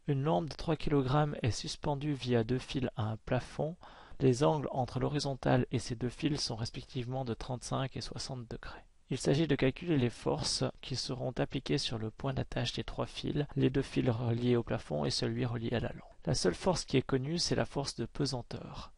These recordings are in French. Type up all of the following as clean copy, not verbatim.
Une lampe de 3 kg est suspendue via deux fils à un plafond. Les angles entre l'horizontale et ces deux fils sont respectivement de 35 et 60 degrés. Il s'agit de calculer les forces qui seront appliquées sur le point d'attache des trois fils, les deux fils reliés au plafond et celui relié à la lampe. La seule force qui est connue, c'est la force de pesanteur.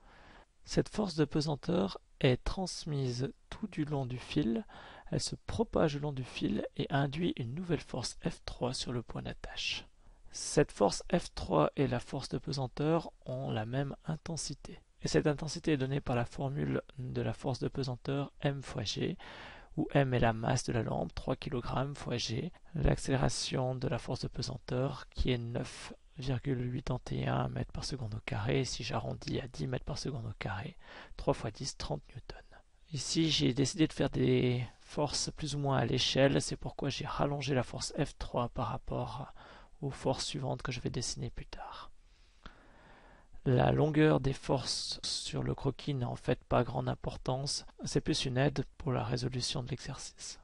Cette force de pesanteur est transmise tout du long du fil, elle se propage le long du fil et induit une nouvelle force F3 sur le point d'attache. Cette force F3 et la force de pesanteur ont la même intensité. Et cette intensité est donnée par la formule de la force de pesanteur m fois g, où m est la masse de la lampe, 3 kg fois g, l'accélération de la force de pesanteur qui est 9,81 mètres par seconde au carré, et si j'arrondis à 10 mètres par seconde au carré, 3 fois 10, 30 newtons. Ici, j'ai décidé de faire des forces plus ou moins à l'échelle, c'est pourquoi j'ai rallongé la force F3 par rapport aux forces suivantes que je vais dessiner plus tard. La longueur des forces sur le croquis n'a en fait pas grande importance, c'est plus une aide pour la résolution de l'exercice.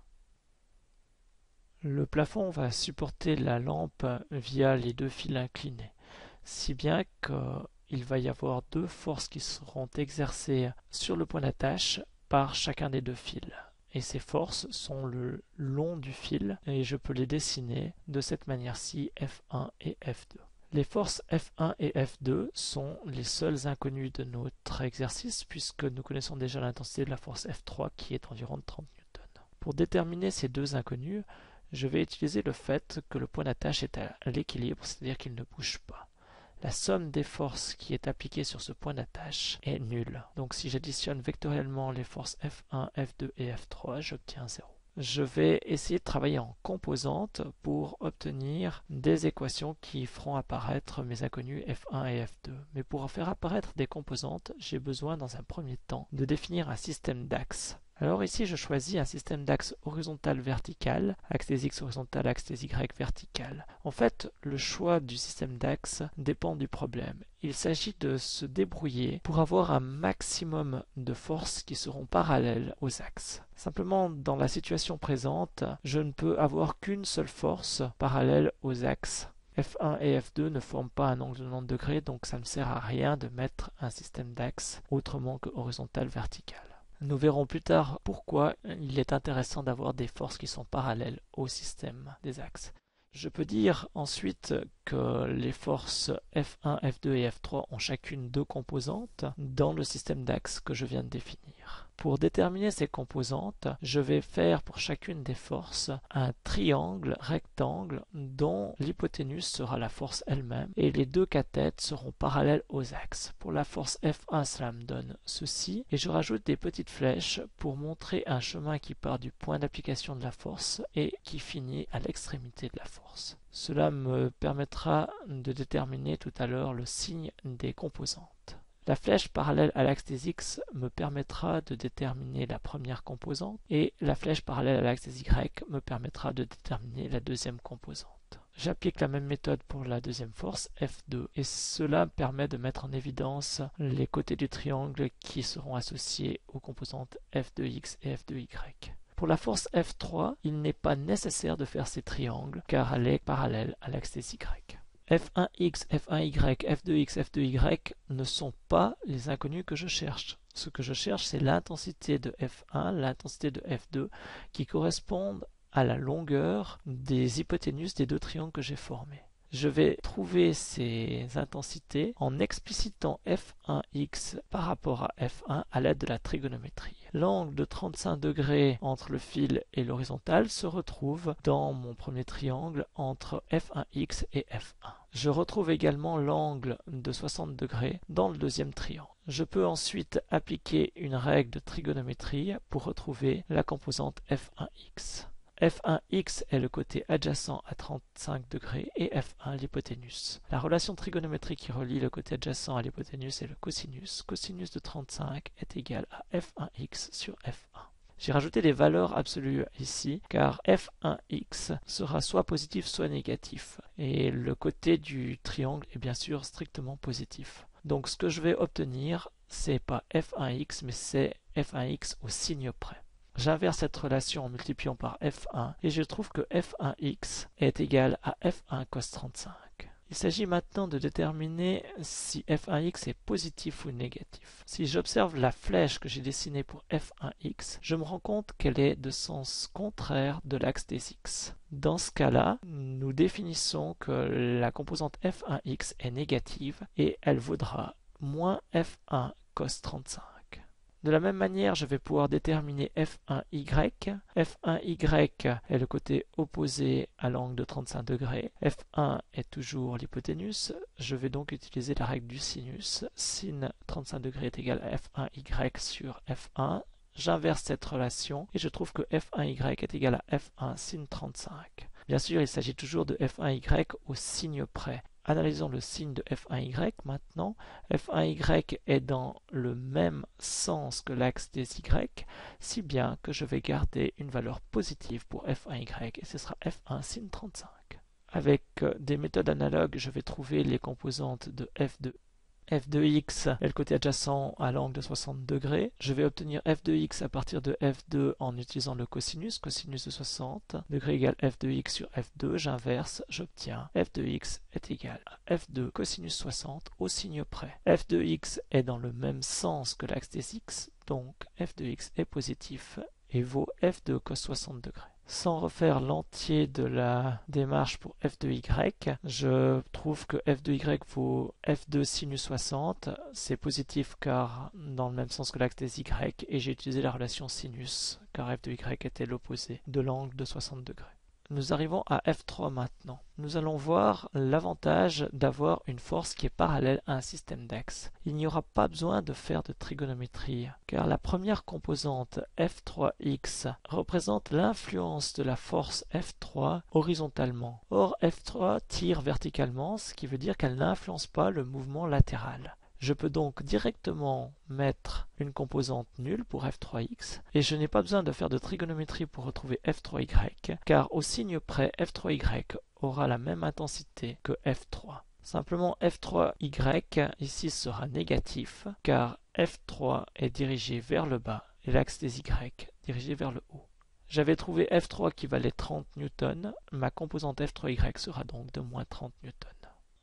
Le plafond va supporter la lampe via les deux fils inclinés, si bien qu'il va y avoir deux forces qui seront exercées sur le point d'attache par chacun des deux fils. Et ces forces sont le long du fil et je peux les dessiner de cette manière-ci, F1 et F2. Les forces F1 et F2 sont les seules inconnues de notre exercice puisque nous connaissons déjà l'intensité de la force F3 qui est environ de 30 newtons. Pour déterminer ces deux inconnues, je vais utiliser le fait que le point d'attache est à l'équilibre, c'est-à-dire qu'il ne bouge pas. La somme des forces qui est appliquée sur ce point d'attache est nulle. Donc si j'additionne vectoriellement les forces F1, F2 et F3, j'obtiens 0. Je vais essayer de travailler en composantes pour obtenir des équations qui feront apparaître mes inconnues F1 et F2. Mais pour faire apparaître des composantes, j'ai besoin dans un premier temps de définir un système d'axes. Alors ici, je choisis un système d'axes horizontal-vertical, axe des x horizontal, axe des y vertical. En fait, le choix du système d'axes dépend du problème. Il s'agit de se débrouiller pour avoir un maximum de forces qui seront parallèles aux axes. Simplement, dans la situation présente, je ne peux avoir qu'une seule force parallèle aux axes. F1 et F2 ne forment pas un angle de 90 degrés, donc ça ne sert à rien de mettre un système d'axes autrement que horizontal-vertical. Nous verrons plus tard pourquoi il est intéressant d'avoir des forces qui sont parallèles au système des axes. Je peux dire ensuite que les forces F1, F2 et F3 ont chacune deux composantes dans le système d'axes que je viens de définir. Pour déterminer ces composantes, je vais faire pour chacune des forces un triangle rectangle dont l'hypoténuse sera la force elle-même et les deux cathètes seront parallèles aux axes. Pour la force F1, cela me donne ceci et je rajoute des petites flèches pour montrer un chemin qui part du point d'application de la force et qui finit à l'extrémité de la force. Cela me permettra de déterminer tout à l'heure le signe des composantes. La flèche parallèle à l'axe des x me permettra de déterminer la première composante et la flèche parallèle à l'axe des y me permettra de déterminer la deuxième composante. J'applique la même méthode pour la deuxième force, F2, et cela permet de mettre en évidence les côtés du triangle qui seront associés aux composantes F2x et F2y. Pour la force F3, il n'est pas nécessaire de faire ces triangles car elle est parallèle à l'axe des y. F1x, F1y, F2x, F2y ne sont pas les inconnus que je cherche. Ce que je cherche, c'est l'intensité de F1, l'intensité de F2 qui correspondent à la longueur des hypoténuses des deux triangles que j'ai formés. Je vais trouver ces intensités en explicitant F1x par rapport à F1 à l'aide de la trigonométrie. L'angle de 35 degrés entre le fil et l'horizontale se retrouve dans mon premier triangle entre F1x et F1. Je retrouve également l'angle de 60 degrés dans le deuxième triangle. Je peux ensuite appliquer une règle de trigonométrie pour retrouver la composante F1x. F1x est le côté adjacent à 35 degrés et F1 l'hypoténuse. La relation trigonométrique qui relie le côté adjacent à l'hypoténuse est le cosinus. Cosinus de 35 est égal à F1x sur F1. J'ai rajouté des valeurs absolues ici car F1x sera soit positif soit négatif et le côté du triangle est bien sûr strictement positif. Donc ce que je vais obtenir, c'est pas F1x mais c'est F1x au signe près. J'inverse cette relation en multipliant par F1 et je trouve que F1x est égal à F1 cos 35. Il s'agit maintenant de déterminer si f1x est positif ou négatif. Si j'observe la flèche que j'ai dessinée pour f1x, je me rends compte qu'elle est de sens contraire de l'axe des x. Dans ce cas-là, nous définissons que la composante f1x est négative et elle vaudra moins f1 cos 35. De la même manière, je vais pouvoir déterminer f1y. f1y est le côté opposé à l'angle de 35 degrés. f1 est toujours l'hypoténuse. Je vais donc utiliser la règle du sinus. Sin 35 degrés est égal à f1y sur f1. J'inverse cette relation et je trouve que f1y est égal à f1 sin 35. Bien sûr, il s'agit toujours de f1y au signe près. Analysons le signe de f1y maintenant. f1y est dans le même sens que l'axe des y, si bien que je vais garder une valeur positive pour f1y et ce sera f1 sin 35. Avec des méthodes analogues, je vais trouver les composantes de f de f de x est le côté adjacent à l'angle de 60 degrés. Je vais obtenir f de x à partir de f2 en utilisant le cosinus. Cosinus de 60 degrés égale f de x sur f2. J'inverse, j'obtiens f de x est égal à f2 cosinus 60 au signe près. f de x est dans le même sens que l'axe des x, donc f de x est positif et vaut f2 cos 60 degrés. Sans refaire l'entier de la démarche pour f de y, je trouve que f de y vaut f2 sinus 60. C'est positif car dans le même sens que l'axe des y, et j'ai utilisé la relation sinus car f de y était l'opposé de l'angle de 60 degrés. Nous arrivons à F3 maintenant. Nous allons voir l'avantage d'avoir une force qui est parallèle à un système d'axes. Il n'y aura pas besoin de faire de trigonométrie, car la première composante F3x représente l'influence de la force F3 horizontalement. Or, F3 tire verticalement, ce qui veut dire qu'elle n'influence pas le mouvement latéral. Je peux donc directement mettre une composante nulle pour f3x et je n'ai pas besoin de faire de trigonométrie pour retrouver f3y car au signe près f3y aura la même intensité que f3. Simplement f3y ici sera négatif car f3 est dirigé vers le bas et l'axe des y dirigé vers le haut. J'avais trouvé f3 qui valait 30 newtons, ma composante f3y sera donc de moins 30 newtons.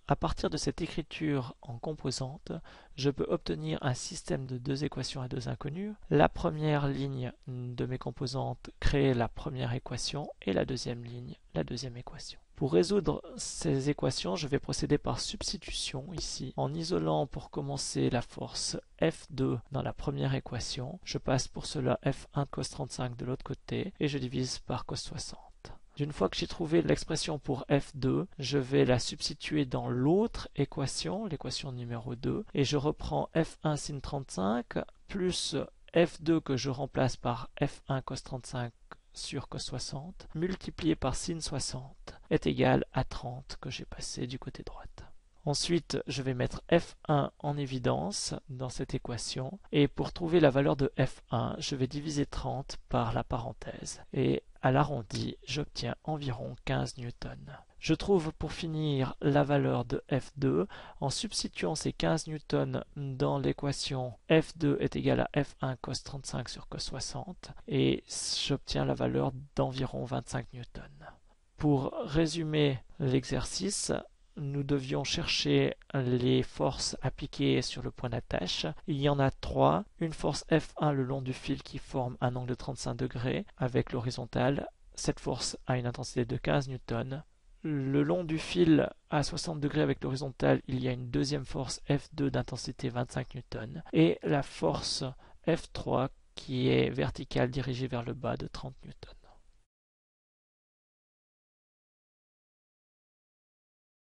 À partir de cette écriture en composantes, je peux obtenir un système de deux équations à deux inconnues. La première ligne de mes composantes crée la première équation et la deuxième ligne, la deuxième équation. Pour résoudre ces équations, je vais procéder par substitution ici. En isolant pour commencer la force F2 dans la première équation, je passe pour cela F1 cos 35 de l'autre côté et je divise par cos 60. Une fois que j'ai trouvé l'expression pour f2, je vais la substituer dans l'autre équation, l'équation numéro 2, et je reprends f1 sin 35 plus f2 que je remplace par f1 cos 35 sur cos 60, multiplié par sin 60, est égal à 30 que j'ai passé du côté droite. Ensuite, je vais mettre f1 en évidence dans cette équation, et pour trouver la valeur de f1, je vais diviser 30 par la parenthèse, et à l'arrondi, j'obtiens environ 15 newtons. Je trouve pour finir la valeur de f2 en substituant ces 15 newtons dans l'équation f2 est égal à f1 cos 35 sur cos 60, et j'obtiens la valeur d'environ 25 newtons. Pour résumer l'exercice, nous devions chercher les forces appliquées sur le point d'attache. Il y en a trois. Une force F1 le long du fil qui forme un angle de 35 degrés avec l'horizontale. Cette force a une intensité de 15 newtons. Le long du fil à 60 degrés avec l'horizontale, il y a une deuxième force F2 d'intensité 25 newtons. Et la force F3 qui est verticale dirigée vers le bas de 30 newtons.